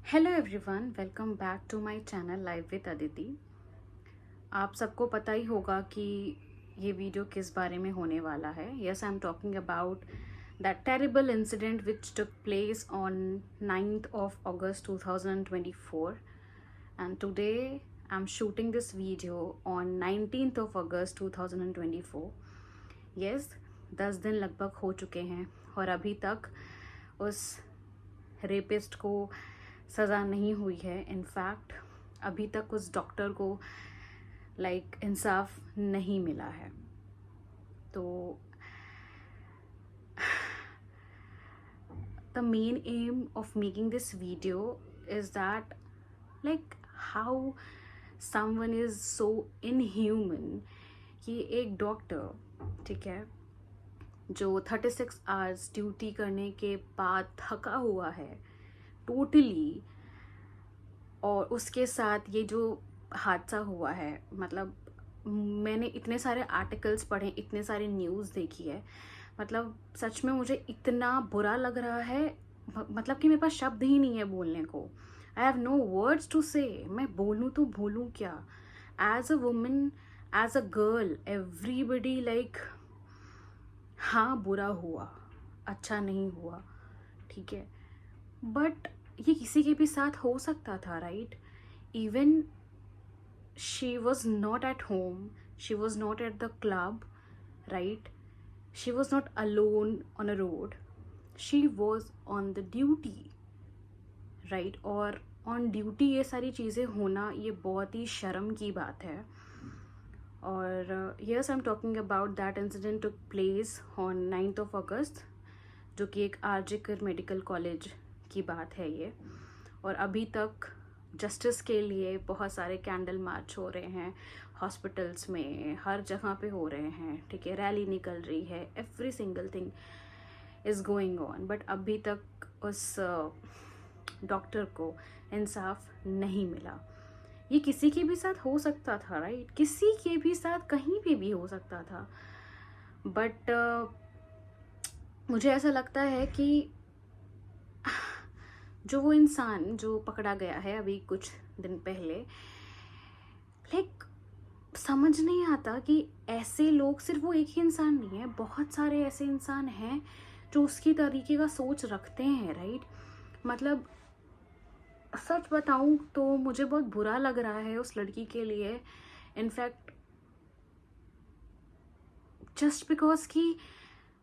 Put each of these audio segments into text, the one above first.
Hello everyone, welcome back to my channel live with Aditi. आप सबको पता ही होगा कि ये वीडियो किस बारे में होने वाला है। Yes, I am talking about that terrible incident which took place on 9th of August 2024 and today I'm shooting this video on 19th of August 2024. Yes, 10 दिन लगभग हो चुके हैं और अभी तक उस रेपिस्ट को सज़ा नहीं हुई है। इनफैक्ट अभी तक उस डॉक्टर को इंसाफ नहीं मिला है। तो the main M of making this video is that how someone is so inhuman कि एक डॉक्टर, ठीक है, जो 36 आवर्स ड्यूटी करने के बाद थका हुआ है टोटली, और उसके साथ ये जो हादसा हुआ है, मतलब मैंने इतने सारे आर्टिकल्स पढ़े, इतने सारे न्यूज़ देखी है, मतलब सच में मुझे इतना बुरा लग रहा है, मतलब कि मेरे पास शब्द ही नहीं है बोलने को। I have no words to say. मैं बोलूँ तो बोलूँ क्या? As a woman, as a girl, everybody हाँ बुरा हुआ, अच्छा नहीं हुआ, ठीक है, बट ये किसी के भी साथ हो सकता था, right? Even she was not at home, she was not at the club, right? She was not alone on a road, she was on the duty, right? और ऑन ड्यूटी ये सारी चीज़ें होना, ये बहुत ही शर्म की बात है। और yes, I am talking about that incident took place on 9th of August, जो कि एक आरजिकर मेडिकल कॉलेज की बात है ये। और अभी तक जस्टिस के लिए बहुत सारे कैंडल मार्च हो रहे हैं, हॉस्पिटल्स में, हर जगह पे हो रहे हैं, ठीक है, रैली निकल रही है, every single thing is going on, but अभी तक उस डॉक्टर को इंसाफ नहीं मिला। ये किसी के भी साथ हो सकता था, राइट? किसी के भी साथ कहीं पे भी हो सकता था, बट मुझे ऐसा लगता है कि जो वो इंसान जो पकड़ा गया है अभी कुछ दिन पहले, समझ नहीं आता कि ऐसे लोग, सिर्फ वो एक ही इंसान नहीं है, बहुत सारे ऐसे इंसान हैं जो उसकी तरीके का सोच रखते हैं, राइट? मतलब सच बताऊं तो मुझे बहुत बुरा लग रहा है उस लड़की के लिए। इनफैक्ट जस्ट बिकॉज कि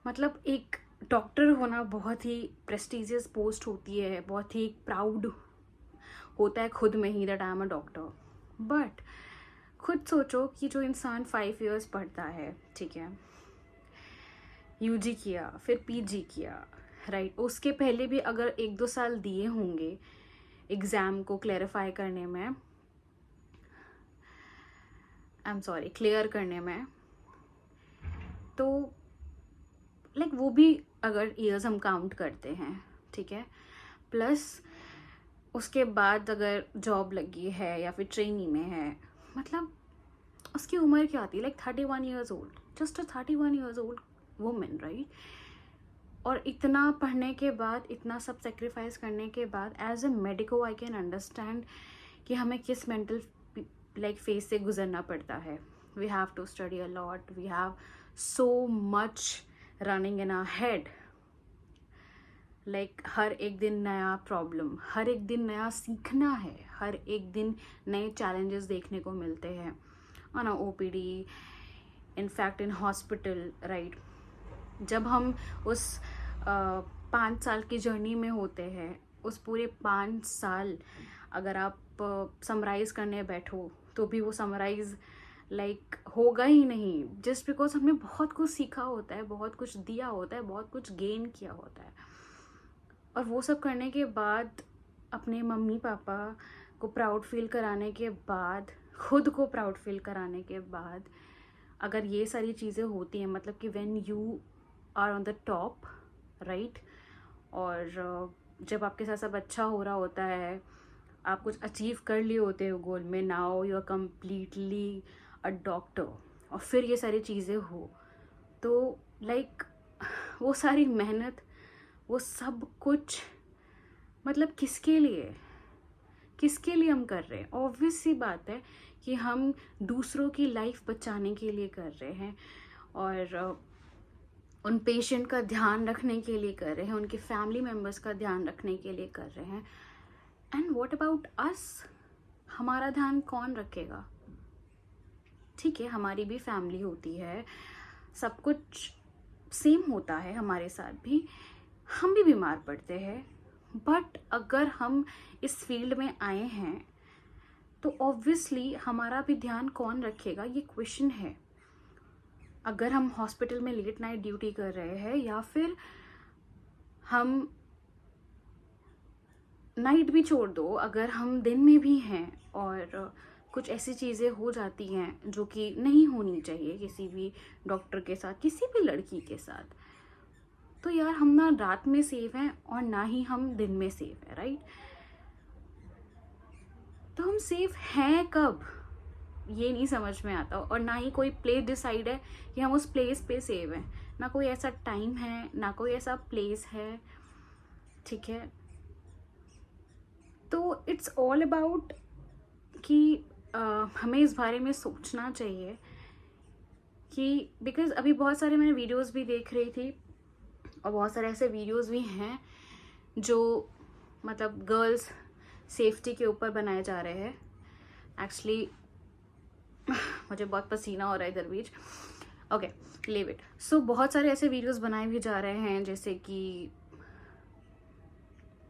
मतलब एक डॉक्टर होना बहुत ही प्रेस्टिजियस पोस्ट होती है, बहुत ही प्राउड होता है खुद में ही that I am a doctor. But खुद सोचो कि जो इंसान 5 years पढ़ता है, ठीक है, यूजी किया, फिर पीजी किया, राइट, उसके पहले भी अगर 1-2 साल दिए होंगे एग्ज़ाम को क्लैरिफाई करने में, आई एम सॉरी, क्लियर करने में, तो वो भी अगर ईयर्स हम काउंट करते हैं, ठीक है, प्लस उसके बाद अगर जॉब लगी है या फिर ट्रेनिंग में है, मतलब उसकी उम्र क्या आती है? 31 years old, just a 31 years old women, right? और इतना पढ़ने के बाद, इतना सब सेक्रीफाइस करने के बाद, as a medico I can understand कि हमें किस मेंटल फेज से गुजरना पड़ता है। We have to study a lot, we have so much running in our head, हर एक दिन नया प्रॉब्लम, हर एक दिन नया सीखना है, हर एक दिन नए चैलेंजेस देखने को मिलते हैं on a OPD, in fact in hospital, right? जब हम उस 5 साल की जर्नी में होते हैं, उस पूरे 5 साल अगर आप समराइज़ करने बैठो तो भी वो समराइज़ होगा ही नहीं, जस्ट बिकॉज हमने बहुत कुछ सीखा होता है, बहुत कुछ दिया होता है, बहुत कुछ गेन किया होता है। और वो सब करने के बाद, अपने मम्मी पापा को प्राउड फील कराने के बाद, खुद को प्राउड फील कराने के बाद, अगर ये सारी चीज़ें होती हैं, मतलब कि when you are on the top, right? और जब आपके साथ सब अच्छा हो रहा होता है, आप कुछ अचीव कर लिए होते हो गोल में, now you are completely a doctor, और फिर ये सारी चीज़ें हो, तो वो सारी मेहनत, वो सब कुछ, मतलब किसके लिए? किसके लिए हम कर रहे हैं? ऑब्वियस सी बात है कि हम दूसरों की लाइफ बचाने के लिए कर रहे हैं और उन पेशेंट का ध्यान रखने के लिए कर रहे हैं, उनके फैमिली मेम्बर्स का ध्यान रखने के लिए कर रहे हैं. And what about us? हमारा ध्यान कौन रखेगा? ठीक है, हमारी भी फैमिली होती है, सब कुछ सेम होता है हमारे साथ भी, हम भी बीमार पड़ते हैं. बट अगर हम इस फील्ड में आए हैं तो ऑब्वियसली हमारा भी ध्यान कौन रखेगा, ये क्वेश्चन है. अगर हम हॉस्पिटल में लेट नाइट ड्यूटी कर रहे हैं या फिर हम नाइट भी छोड़ दो, अगर हम दिन में भी हैं और कुछ ऐसी चीज़ें हो जाती हैं जो कि नहीं होनी चाहिए किसी भी डॉक्टर के साथ, किसी भी लड़की के साथ, तो यार हम ना रात में सेफ हैं और ना ही हम दिन में सेफ हैं, राइट? तो हम सेफ हैं कब, ये नहीं समझ में आता. और ना ही कोई प्लेस डिसाइड है कि हम उस प्लेस पे सेव हैं. ना कोई ऐसा टाइम है, ना कोई ऐसा प्लेस है. ठीक है, तो इट्स ऑल अबाउट कि हमें इस बारे में सोचना चाहिए कि बिकॉज अभी बहुत सारे मैंने वीडियोस भी देख रही थी और बहुत सारे ऐसे वीडियोस भी हैं जो मतलब गर्ल्स सेफ्टी के ऊपर बनाए जा रहे हैं. एक्चुअली मुझे बहुत पसीना हो रहा है इधर बीच. Okay, leave it. सो बहुत सारे ऐसे वीडियोस बनाए भी जा रहे हैं जैसे कि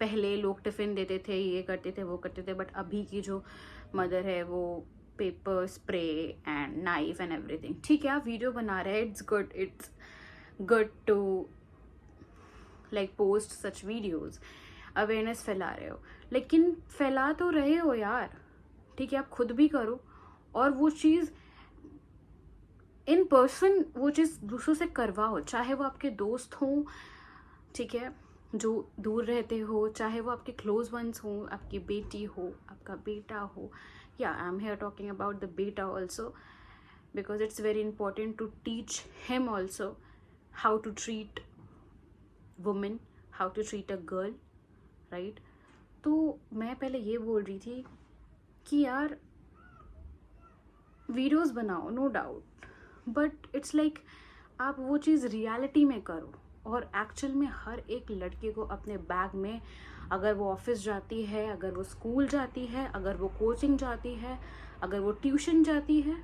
पहले लोग टिफ़िन देते थे, ये करते थे, वो करते थे, बट अभी की जो मदर है वो pepper spray and knife and everything. ठीक है, आप वीडियो बना रहे हैं, it's good to like post such videos, awareness फैला रहे हो, लेकिन फैला तो रहे हो यार. ठीक है, आप खुद भी करो और वो चीज़ इन पर्सन वो चीज़ दूसरों से करवाओ, चाहे वो आपके दोस्त हों, ठीक है, जो दूर रहते हो, चाहे वो आपके क्लोज वंस हो, आपकी बेटी हो, आपका बेटा हो. या I am here talking about the बेटा also because it's very important to teach him also how to treat women, how to treat a girl, right? तो मैं पहले ये बोल रही थी कि यार वीडियोस बनाओ, no doubt, but it's like आप वो चीज़ रियलिटी में करो. और एक्चुअल में हर एक लड़के को अपने बैग में, अगर वो ऑफिस जाती है, अगर वो स्कूल जाती है, अगर वो कोचिंग जाती है, अगर वो ट्यूशन जाती है,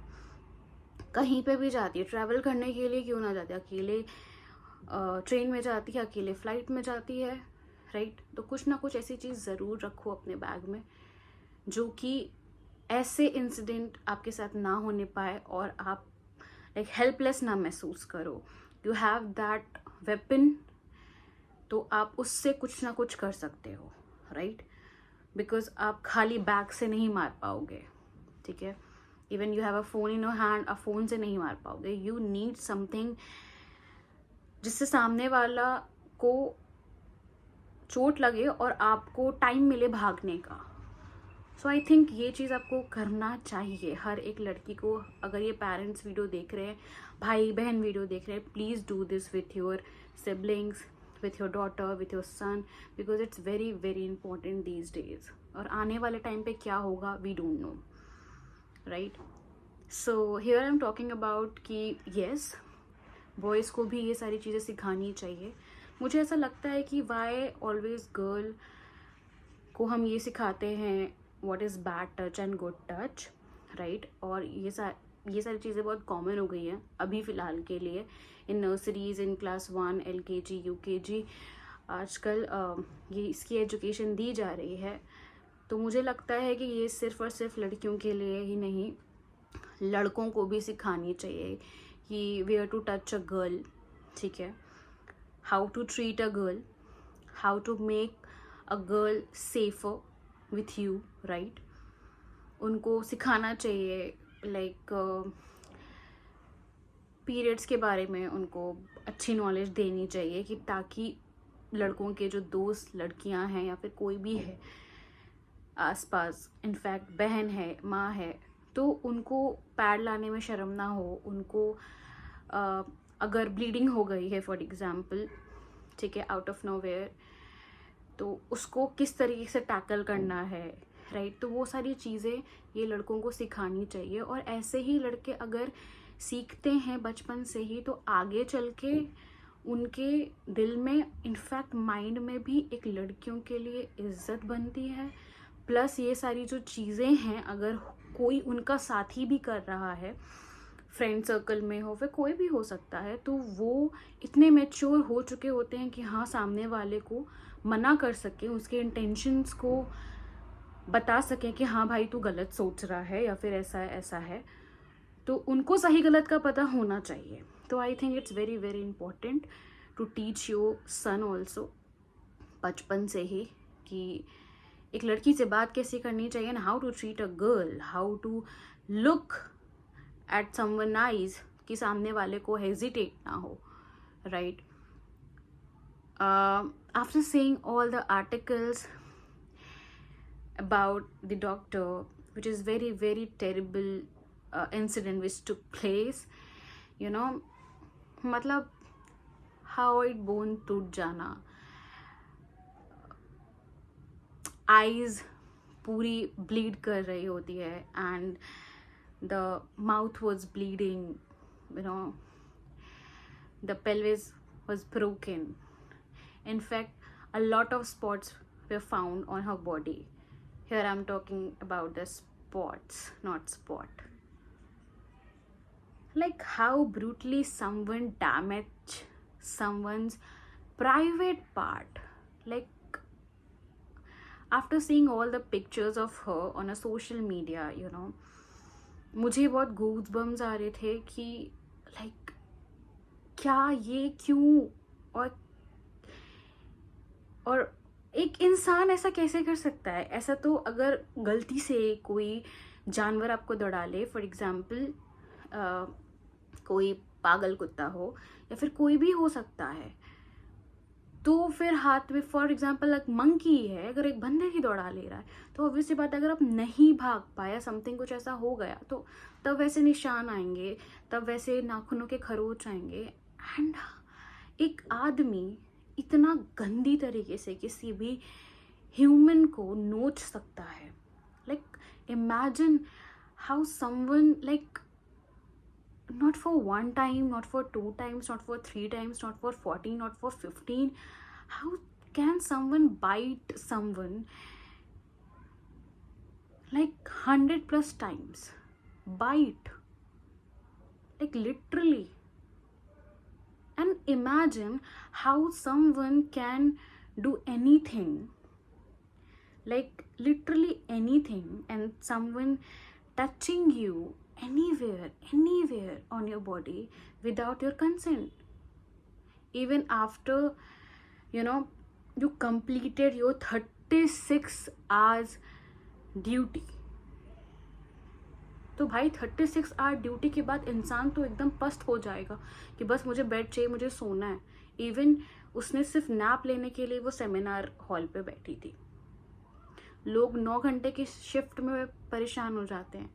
कहीं पे भी जाती है, ट्रैवल करने के लिए क्यों ना जाती है, अकेले ट्रेन में जाती है, अकेले फ्लाइट में जाती है, राइट? तो कुछ ना कुछ ऐसी चीज़ ज़रूर रखो अपने बैग में जो कि ऐसे इंसिडेंट आपके साथ ना होने पाए और आप लाइक हेल्पलेस ना महसूस करो. यू हैव दैट वेपन, तो आप उससे कुछ ना कुछ कर सकते हो, राइट? बिकॉज आप खाली बैग से नहीं मार पाओगे. ठीक है, even you have a phone in your hand, आप फोन से नहीं मार पाओगे. यू नीड समथिंग जिससे सामने वाला को चोट लगे और आपको टाइम मिले भागने का. सो आई थिंक ये चीज़ आपको करना चाहिए हर एक लड़की को. अगर ये पेरेंट्स वीडियो देख रहे हैं, भाई बहन वीडियो देख रहे हैं, please do this with your siblings, with your daughter, with your son, because it's very very important these days. और आने वाले टाइम पे क्या होगा we don't know, right? So here I'm talking about कि yes, boys को भी ये सारी चीज़ें सिखानी चाहिए. मुझे ऐसा लगता है कि why always girl को हम ये सिखाते हैं what is bad touch and good touch, right? और ये सारी चीज़ें बहुत कॉमन हो गई हैं अभी फ़िलहाल के लिए in nurseries, in class 1, LKG, UKG. आजकल ये इसकी एजुकेशन दी जा रही है. तो मुझे लगता है कि ये सिर्फ़ और सिर्फ लड़कियों के लिए ही नहीं, लड़कों को भी सिखानी चाहिए कि where to touch a girl. ठीक है, how to treat a girl, how to make a girl safer with you, right? उनको सिखाना चाहिए लाइक पीरियड्स के बारे में उनको अच्छी नॉलेज देनी चाहिए कि ताकि लड़कों के जो दोस्त लड़कियां हैं या फिर कोई भी है आसपास, इनफैक्ट बहन है, माँ है, तो उनको पैड लाने में शर्म ना हो. उनको अगर ब्लीडिंग हो गई है फॉर एग्जांपल, ठीक है, आउट ऑफ नोवेयर, तो उसको किस तरीके से टैकल करना है, राइट। तो वो सारी चीज़ें ये लड़कों को सिखानी चाहिए, और ऐसे ही लड़के अगर सीखते हैं बचपन से ही तो आगे चल के उनके दिल में, इनफैक्ट माइंड में भी एक लड़कियों के लिए इज्जत बनती है। प्लस ये सारी जो चीज़ें हैं, अगर कोई उनका साथी भी कर रहा है, फ्रेंड सर्कल में हो, फिर कोई भी हो सकता है, तो वो इतने मैच्योर हो चुके होते हैं कि हाँ, सामने वाले को मना कर सकें, उसके इंटेंशंस को बता सकें कि हाँ भाई तू गलत सोच रहा है या फिर ऐसा है। तो उनको सही गलत का पता होना चाहिए। तो I think it's very very important to teach your son also बचपन से ही कि एक लड़की से बात कैसे करनी चाहिए, and how to treat a girl, how to look at someone eyes, कि सामने वाले को हेजिटेट ना हो, right. After seeing all the articles about the doctor, which is very very terrible incident which took place, you know, मतलब heart bone टूट जाना, eyes पूरी ब्लीड कर रही होती है, and the mouth was bleeding, you know, the pelvis was broken. In fact, a lot of spots were found on her body. Here I'm talking about the spots, not spot. Like how brutally someone damaged someone's private part. Like after seeing all the pictures of her on a social media, you know, मुझे बहुत goose bumps आ रहे थे कि like क्या ये क्यों, और एक इंसान ऐसा कैसे कर सकता है। ऐसा तो अगर गलती से कोई जानवर आपको दौड़ा ले, फॉर एग्जाम्पल कोई पागल कुत्ता हो या फिर कोई भी हो सकता है, तो फिर हाथ में, फॉर एग्जाम्पल एक मंकी है, अगर एक बंदे की दौड़ा ले रहा है तो ऑब्वियसली बात है, अगर आप नहीं भाग पाया, समथिंग कुछ ऐसा हो गया, तो तब वैसे निशान आएंगे, तब वैसे नाखूनों के खरोच आएंगे। एंड एक आदमी इतना गंदी तरीके से किसी भी ह्यूमन को नोच सकता है। Like imagine how someone, like not for one time, not for 2 times, not for 3 times, not for 14, not for 15, how can someone bite someone like 100 plus times? Bite, like literally. And imagine how someone can do anything, like literally anything, and someone touching you anywhere on your body without your consent, even after, you know, you completed your 36 hours duty. तो भाई 36 our duty के बाद इंसान तो एकदम पस्त हो जाएगा कि बस मुझे बेड चाहिए, मुझे सोना है। इवन उसने सिर्फ नैप लेने के लिए वो सेमिनार हॉल पे बैठी थी। लोग 9 घंटे की शिफ्ट में परेशान हो जाते हैं,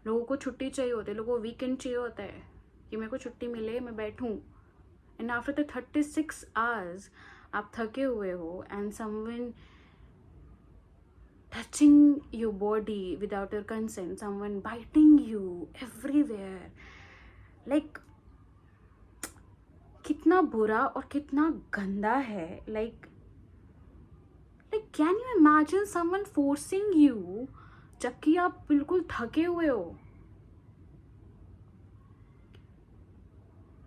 लोगों को छुट्टी चाहिए होती है, लोगों को वीकेंड चाहिए होता है कि मेरे को छुट्टी मिले, मैं बैठूं। एंड आफ्टर द 36 आवर्स आप थके हुए हो, and someone touching your body without your consent, someone biting you everywhere, like कितना बुरा और कितना गंदा है। Like can you imagine someone forcing you जबकि आप बिल्कुल थके हुए हो।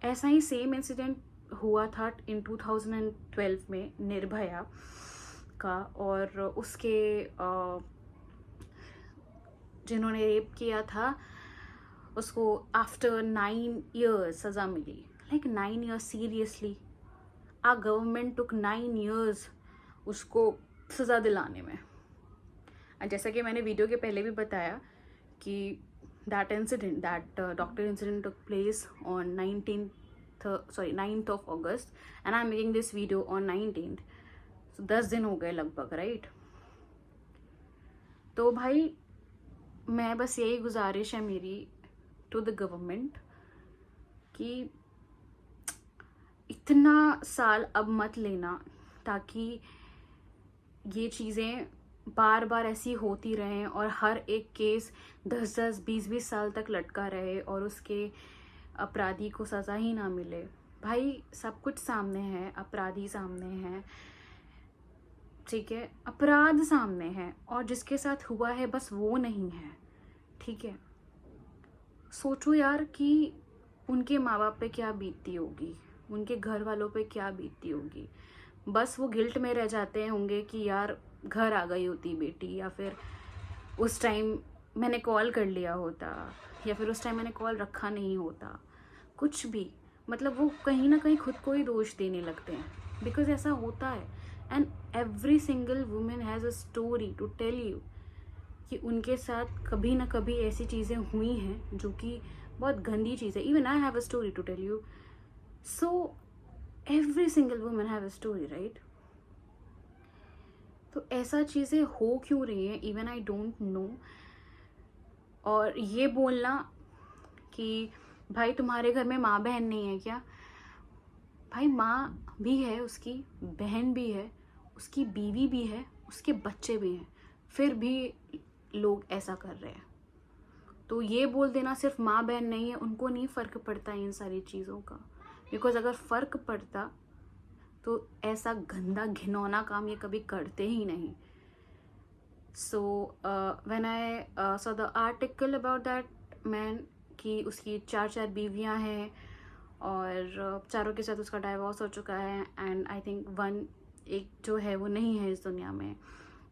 ऐसा ही सेम इंसिडेंट हुआ था इन 2012 में निर्भया का, और उसके जिन्होंने रेप किया था उसको आफ्टर 9 years सज़ा मिली। Like 9 years, seriously our government took 9 years उसको सज़ा दिलाने में। जैसा कि मैंने वीडियो के पहले भी बताया कि that incident, that doctor incident took place on 9th of August, and I'm making this video on 19th, so 10 दिन हो गए लगभग, राइट। तो भाई मैं बस यही गुजारिश है मेरी टू द गवर्नमेंट कि इतना साल अब मत लेना, ताकि ये चीज़ें बार बार ऐसी होती रहे और हर एक केस 10-10 20-20 साल तक लटका रहे और उसके अपराधी को सज़ा ही ना मिले। भाई सब कुछ सामने है, अपराधी सामने है, ठीक है, अपराध सामने है, और जिसके साथ हुआ है बस वो नहीं है, ठीक है। सोचो यार कि उनके माँ बाप पे क्या बीतती होगी, उनके घर वालों पे क्या बीतती होगी। बस वो गिल्ट में रह जाते होंगे कि यार घर आ गई होती बेटी, या फिर उस टाइम मैंने कॉल कर लिया होता, या फिर उस टाइम मैंने कॉल रखा नहीं होता, कुछ भी। मतलब वो कहीं ना कहीं खुद को ही दोष देने लगते हैं, बिकॉज ऐसा होता है। And every single women has a story to tell you कि उनके साथ कभी ना कभी ऐसी चीज़ें हुई हैं जो कि बहुत गंदी चीज़ है। Even I have a story to tell you, so every single woman have a story, right. तो ऐसा चीज़ें हो क्यों रही हैं, इवन आई डोंट नो। और ये बोलना कि भाई तुम्हारे घर में माँ बहन नहीं है क्या? भाई माँ भी है, उसकी बहन भी है, उसकी बीवी भी है, उसके बच्चे भी हैं, फिर भी लोग ऐसा कर रहे हैं। तो ये बोल देना सिर्फ माँ बहन नहीं है, उनको नहीं फ़र्क पड़ता इन सारी चीज़ों का। बिकॉज अगर फ़र्क पड़ता तो ऐसा गंदा घिनौना काम ये कभी करते ही नहीं। So when I saw the article about that man कि उसकी 4 बीवियां हैं और चारों के साथ उसका डाइवोर्स हो चुका है, एंड आई थिंक एक जो है वो नहीं है इस दुनिया में,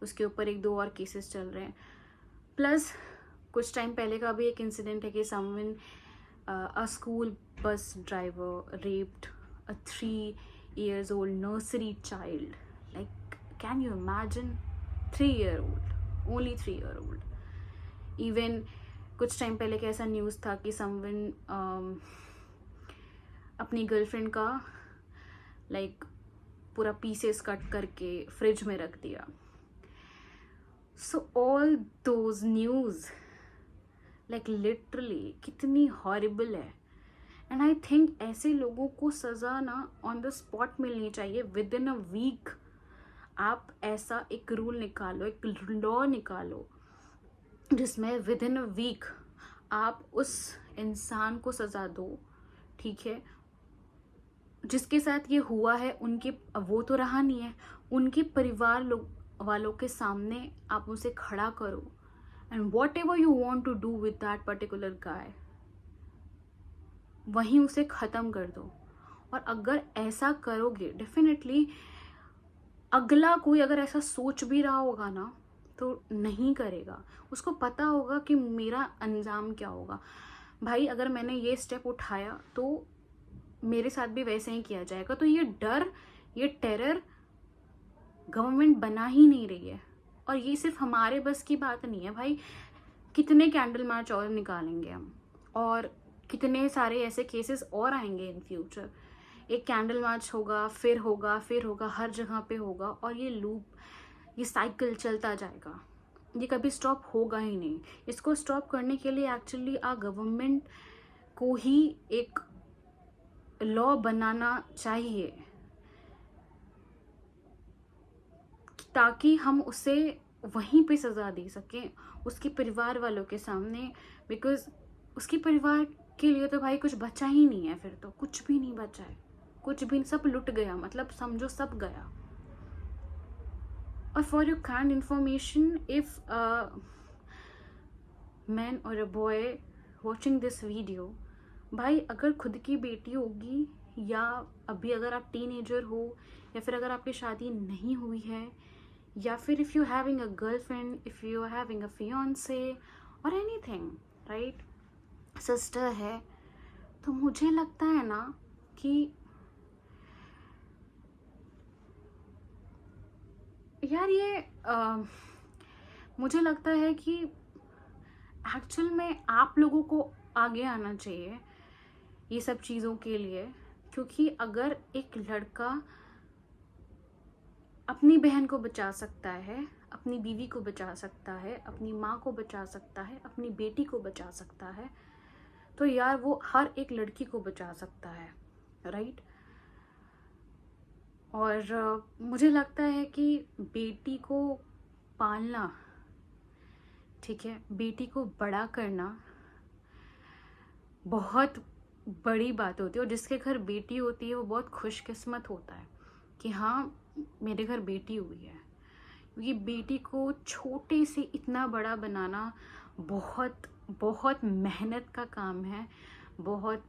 उसके ऊपर 1-2 और केसेस चल रहे हैं। प्लस कुछ टाइम पहले का भी एक इंसिडेंट है कि someone a school bus driver raped a 3 years old nursery child. Like, can you imagine? 3 year old, only 3 year old. Even कुछ टाइम पहले का ऐसा न्यूज़ था कि समवन अपनी गर्लफ्रेंड का लाइक पूरा पीसेस कट करके फ्रिज में रख दिया। So all those news like literally कितनी हॉरिबल है। एंड आई थिंक ऐसे लोगों को सज़ा ना ऑन द स्पॉट मिलनी चाहिए, विद इन अ वीक। आप ऐसा एक रूल निकालो, एक लॉ निकालो जिसमें विद इन अ वीक आप उस इंसान को सज़ा दो, ठीक है। जिसके साथ ये हुआ है उनके, वो तो रहा नहीं है, उनके परिवार वालों के सामने आप उसे खड़ा करो, and whatever you want to do with that particular guy, वहीं उसे ख़त्म कर दो। और अगर ऐसा करोगे, डेफिनेटली अगला कोई अगर ऐसा सोच भी रहा होगा ना तो नहीं करेगा। उसको पता होगा कि मेरा अंजाम क्या होगा। भाई अगर मैंने ये स्टेप उठाया तो मेरे साथ भी वैसे ही किया जाएगा। तो ये डर, ये टेरर गवर्नमेंट बना ही नहीं रही है। और ये सिर्फ हमारे बस की बात नहीं है भाई, कितने कैंडल मार्च और निकालेंगे हम, और कितने सारे ऐसे केसेस और आएंगे इन फ्यूचर। एक कैंडल मार्च होगा, फिर होगा, फिर होगा, हर जगह पे होगा, और ये लूप, ये साइकिल चलता जाएगा, ये कभी स्टॉप होगा ही नहीं। इसको स्टॉप करने के लिए एक्चुअली गवर्नमेंट को ही एक लॉ बनाना चाहिए ताकि हम उसे वहीं पे सज़ा दे सकें, उसके परिवार वालों के सामने। बिकॉज उसके परिवार के लिए तो भाई कुछ बचा ही नहीं है, फिर तो कुछ भी नहीं बचा है, कुछ भी, सब लुट गया, मतलब समझो सब गया। और for your kind information, if man or a boy watching this video, भाई अगर खुद की बेटी होगी, या अभी अगर आप टीनेजर हो, या फिर अगर आपकी शादी नहीं हुई है, या फिर if you having a girlfriend, if you having a fiance और एनीथिंग, राइट, सिस्टर है, तो मुझे लगता है ना कि यार ये मुझे लगता है कि एक्चुअल में आप लोगों को आगे आना चाहिए ये सब चीज़ों के लिए। क्योंकि अगर एक लड़का अपनी बहन को बचा सकता है, अपनी बीवी को बचा सकता है, अपनी माँ को बचा सकता है, अपनी बेटी को बचा सकता है, तो यार वो हर एक लड़की को बचा सकता है, राइट। और मुझे लगता है कि बेटी को पालना, ठीक है, बेटी को बड़ा करना बहुत बड़ी बात होती है। और जिसके घर बेटी होती है वो बहुत खुशकिस्मत होता है कि हाँ मेरे घर बेटी हुई है, क्योंकि बेटी को छोटे से इतना बड़ा बनाना बहुत बहुत मेहनत का काम है, बहुत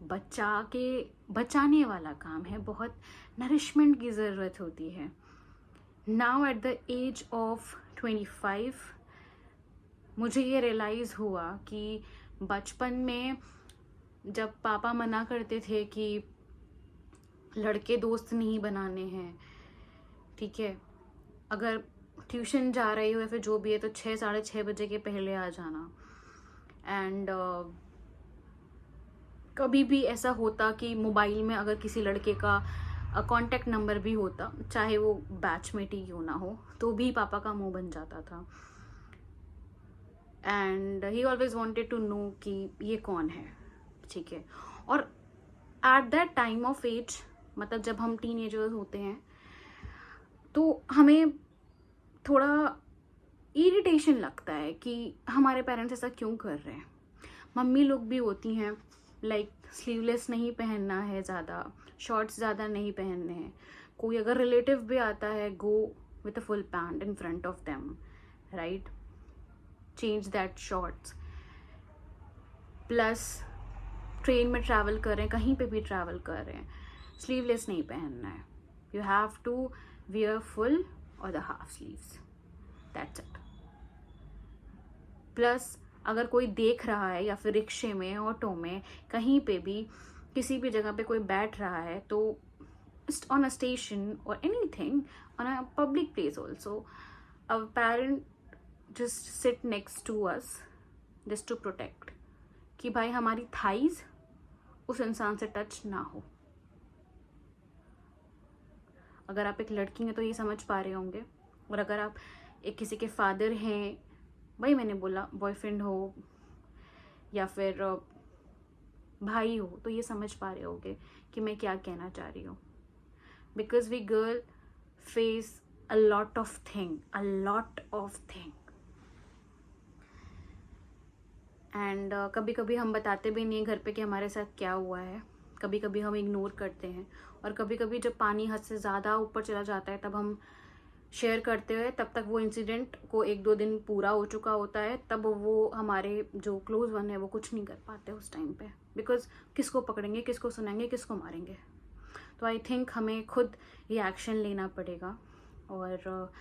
बचाने वाला काम है, बहुत नरिशमेंट की ज़रूरत होती है। Now at the age of 25 मुझे ये रियलाइज़ हुआ कि बचपन में जब पापा मना करते थे कि लड़के दोस्त नहीं बनाने हैं, ठीक है, अगर ट्यूशन जा रही हो या फिर जो भी है तो 6-6:30 बजे के पहले आ जाना। एंड कभी भी ऐसा होता कि मोबाइल में अगर किसी लड़के का कांटेक्ट नंबर भी होता, चाहे वो बैचमेट ही क्यों ना हो, तो भी पापा का मुंह बन जाता था। And he always wanted to know कि ये कौन है, ठीक है। और at that time of age, मतलब जब हम टीनेजर्स होते हैं, तो हमें थोड़ा इरिटेशन लगता है कि हमारे पेरेंट्स ऐसा क्यों कर रहे हैं। मम्मी लोग भी होती हैं लाइक स्लीवलेस नहीं पहनना है, ज़्यादा शॉर्ट्स ज़्यादा नहीं पहनने हैं। कोई अगर रिलेटिव भी आता है, go with a full pant in front of them, right, change that shorts. Plus train में ट्रैवल कर रहे हैं, कहीं पे भी ट्रैवल कर रहे हैं, स्लीवलेस नहीं पहनना है। You have to wear full or the half sleeves, that's it. Plus अगर कोई देख रहा है या फिर रिक्शे में, ऑटो में, कहीं पे भी किसी भी जगह पे कोई बैठ रहा है, तो ऑन अ स्टेशन और anything on a public place also, our parent just sit next to us just to protect कि भाई हमारी थाइज उस इंसान से टच ना हो। अगर आप एक लड़की हैं तो ये समझ पा रहे होंगे, और अगर आप एक किसी के फादर हैं, वही मैंने बोला, बॉयफ्रेंड हो या फिर भाई हो, तो ये समझ पा रहे होंगे कि मैं क्या कहना चाह रही हूँ। Because we girl face a lot of thing, and कभी कभी हम बताते भी नहीं घर पे कि हमारे साथ क्या हुआ है। कभी कभी हम इग्नोर करते हैं, और कभी कभी जब पानी हद से ज़्यादा ऊपर चला जाता है तब हम शेयर करते हुए, तब तक वो इंसिडेंट को 1-2 दिन पूरा हो चुका होता है, तब वो हमारे जो क्लोज वन है वो कुछ नहीं कर पाते उस टाइम पे। बिकॉज किसको पकड़ेंगे, किसको सुनाएंगे, किसको मारेंगे। तो आई थिंक हमें खुद ये एक्शन लेना पड़ेगा, और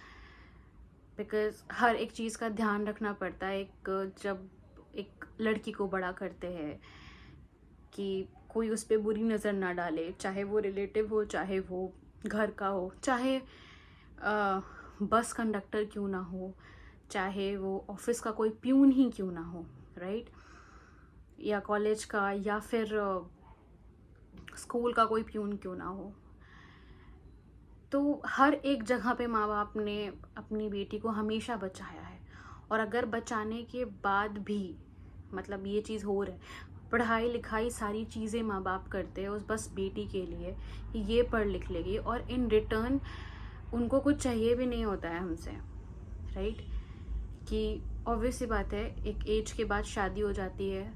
बिकॉज हर एक चीज़ का ध्यान रखना पड़ता है। जब एक लड़की को बड़ा करते हैं कि कोई उस पर बुरी नज़र ना डाले, चाहे वो रिलेटिव हो, चाहे वो घर का हो, चाहे बस कंडक्टर क्यों ना हो, चाहे वो ऑफिस का कोई प्यून ही क्यों ना हो, राइट, या कॉलेज का, या फिर स्कूल का कोई प्यून क्यों ना हो। तो हर एक जगह पे माँ बाप ने अपनी बेटी को हमेशा बचाया है, और अगर बचाने के बाद भी मतलब ये चीज़ हो रहा है, पढ़ाई लिखाई सारी चीज़ें माँ बाप करते हैं उस बस बेटी के लिए कि ये पढ़ लिख लेगी, और इन रिटर्न उनको कुछ चाहिए भी नहीं होता है हमसे, राइट। कि ऑब्वियस सी बात है, एक एज के बाद शादी हो जाती है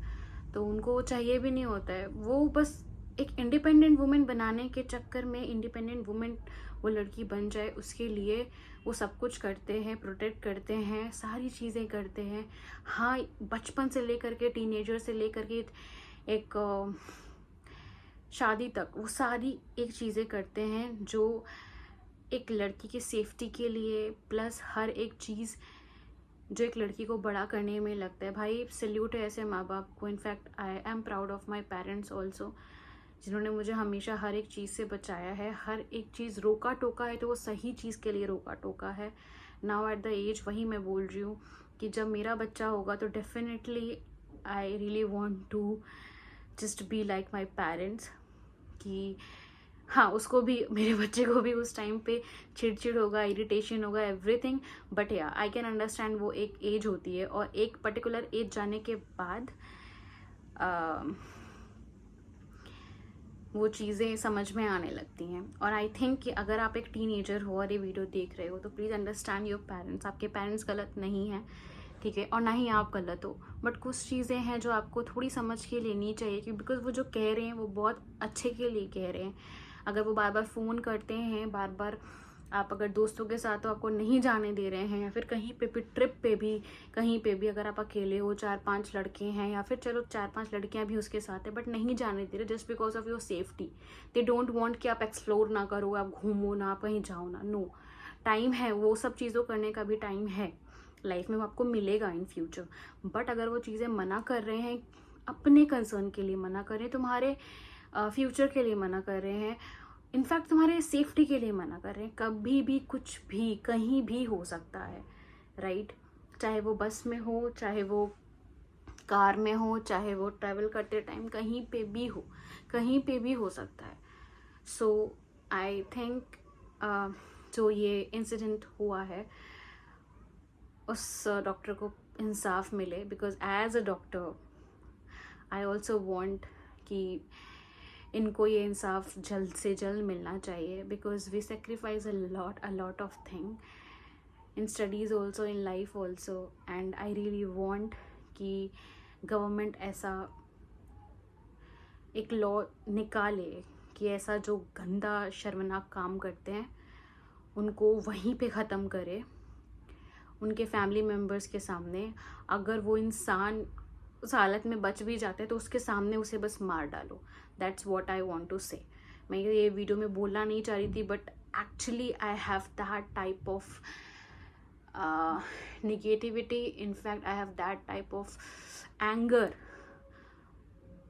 तो उनको चाहिए भी नहीं होता है, वो बस एक इंडिपेंडेंट वुमेन बनाने के चक्कर में, इंडिपेंडेंट वुमेन वो लड़की बन जाए उसके लिए वो सब कुछ करते हैं, प्रोटेक्ट करते हैं, सारी चीज़ें करते हैं। हाँ, बचपन से लेकर के टीनेजर से लेकर के एक शादी तक वो सारी एक चीज़ें करते हैं जो एक लड़की की सेफ्टी के लिए, प्लस हर एक चीज़ जो एक लड़की को बड़ा करने में लगता है। भाई सल्यूट है ऐसे माँ बाप को। In fact I am proud of my parents also, जिन्होंने मुझे हमेशा हर एक चीज़ से बचाया है। हर एक चीज़ रोका टोका है तो वो सही चीज़ के लिए रोका टोका है। नाउ एट द एज, वही मैं बोल रही हूँ कि जब मेरा बच्चा होगा तो definitely I really want to just be like my parents, कि हाँ उसको भी, मेरे बच्चे को भी उस टाइम पे चिड़चिड़ होगा, इरिटेशन होगा, एवरीथिंग, बट या आई कैन अंडरस्टैंड वो एक एज होती है, और एक पर्टिकुलर एज जाने के बाद वो चीज़ें समझ में आने लगती हैं। और आई थिंक कि अगर आप एक टीनेजर हो और ये वीडियो देख रहे हो तो प्लीज़ अंडरस्टैंड योर पेरेंट्स। आपके पेरेंट्स गलत नहीं हैं, ठीक है, और ना ही आप गलत हो, बट कुछ चीज़ें हैं जो आपको थोड़ी समझ के लेनी चाहिए, कि बिकॉज वो जो कह रहे हैं वो बहुत अच्छे के लिए कह रहे हैं। अगर वो बार बार फ़ोन करते हैं, बार बार आप अगर दोस्तों के साथ तो आपको नहीं जाने दे रहे हैं, या फिर कहीं पे भी ट्रिप पे भी कहीं पे भी अगर आप अकेले हो, 4-5 लड़के हैं, या फिर चलो 4-5 लड़कियां भी उसके साथ है बट नहीं जाने दे रहे just because of your safety. They don't want कि आप एक्सप्लोर ना करो, आप घूमो ना, आप कहीं जाओ ना। नो, टाइम है, वो सब चीज़ों करने का भी टाइम है, लाइफ में वो आपको मिलेगा इन फ्यूचर। बट अगर वो चीज़ें मना कर रहे हैं, अपने कंसर्न के लिए मना कर रहे हैं, तुम्हारे फ्यूचर के लिए मना कर रहे हैं, इनफैक्ट तुम्हारे सेफ्टी के लिए मना कर रहे हैं, कभी भी कुछ भी कहीं भी हो सकता है, राइट? चाहे वो बस में हो, चाहे वो कार में हो, चाहे वो ट्रैवल करते टाइम कहीं पे भी हो, कहीं पे भी हो सकता है। सो आई थिंक जो ये इंसिडेंट हुआ है उस डॉक्टर को इंसाफ मिले, because as a doctor I also want कि इनको ये इंसाफ जल्द से जल्द मिलना चाहिए, because we sacrifice a lot of thing in studies also, in life also, and I really want कि गवर्नमेंट ऐसा एक लॉ निकाले कि ऐसा जो गंदा शर्मनाक काम करते हैं उनको वहीं पे ख़त्म करे, उनके फैमिली मेम्बर्स के सामने। अगर वो इंसान उस हालत में बच भी जाते हैं तो उसके सामने उसे बस मार डालो। That's what I want to say. मैं ये वीडियो में बोलना नहीं चाह रही थी, but actually I have that type of negativity. In fact, I have that type of anger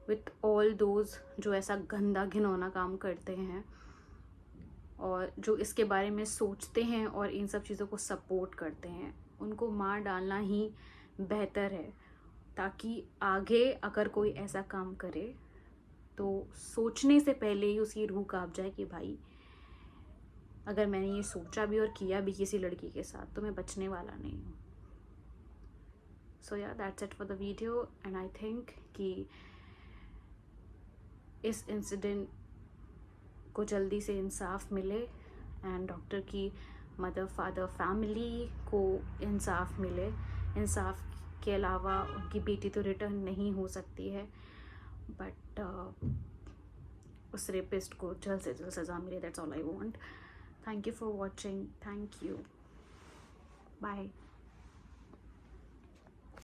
with all those जो ऐसा गंदा घिनौना काम करते हैं और जो इसके बारे में सोचते हैं और इन सब चीज़ों को सपोर्ट करते हैं। उनको मार डालना ही बेहतर है, ताकि आगे अगर कोई ऐसा काम करे तो सोचने से पहले ही उसकी रूह कांप जाए कि भाई अगर मैंने ये सोचा भी और किया भी किसी लड़की के साथ तो मैं बचने वाला नहीं हूँ। सो या that's it for the video, and I think कि इस इंसिडेंट को जल्दी से इंसाफ मिले एंड डॉक्टर की मदर फादर फैमिली को इंसाफ मिले। इंसाफ के अलावा उनकी बेटी तो रिटर्न नहीं हो सकती है, बट उस रेपिस्ट को जल्द से जल्द सज़ा मिले। That's all I want. Thank you for watching. Thank you. Bye.